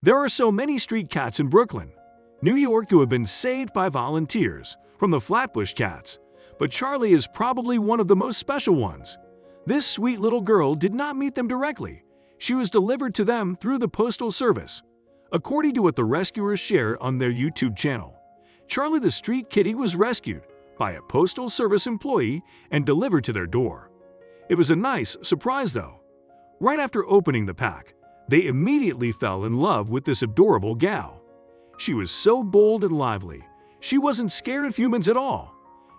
There are so many street cats in Brooklyn, New York who have been saved by volunteers from the Flatbush cats, but Charlie is probably one of the most special ones. This sweet little girl did not meet them directly. She was delivered to them through the postal service. According to what the rescuers share on their YouTube channel, Charlie the street kitty was rescued by a postal service employee and delivered to their door. It was a nice surprise though. Right after opening the pack, they immediately fell in love with this adorable gal. She was so bold and lively. She wasn't scared of humans at all.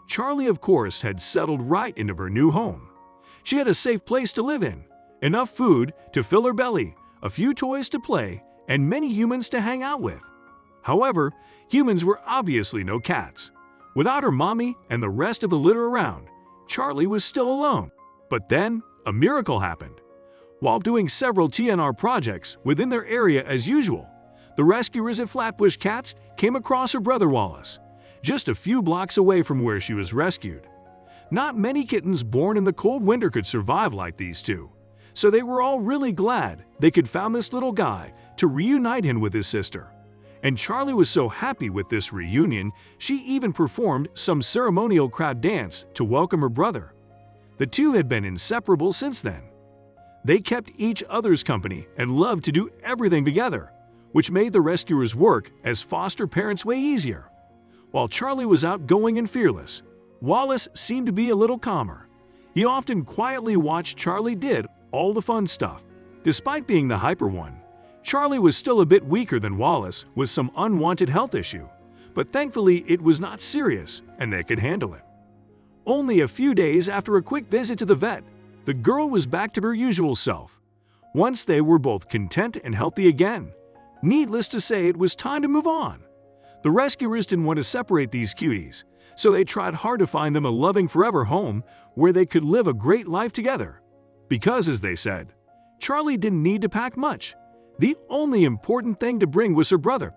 Charlie, of course, had settled right into her new home. She had a safe place to live in, enough food to fill her belly, a few toys to play, and many humans to hang out with. However, humans were obviously no cats. Without her mommy and the rest of the litter around, Charlie was still alone. But then, a miracle happened. While doing several TNR projects within their area as usual, the rescuers at Flatbush Cats came across her brother Wallace, just a few blocks away from where she was rescued. Not many kittens born in the cold winter could survive like these two, so they were all really glad they could found this little guy to reunite him with his sister. And Charlie was so happy with this reunion, she even performed some ceremonial crowd dance to welcome her brother. The two had been inseparable since then. They kept each other's company and loved to do everything together, which made the rescuers' work as foster parents way easier. While Charlie was outgoing and fearless, Wallace seemed to be a little calmer. He often quietly watched Charlie did all the fun stuff. Despite being the hyper one, Charlie was still a bit weaker than Wallace with some unwanted health issue, but thankfully it was not serious and they could handle it. Only a few days after a quick visit to the vet, the girl was back to her usual self. Once they were both content and healthy again, needless to say, it was time to move on. The rescuers didn't want to separate these cuties, so they tried hard to find them a loving forever home where they could live a great life together. Because, as they said, Charlie didn't need to pack much. The only important thing to bring was her brother.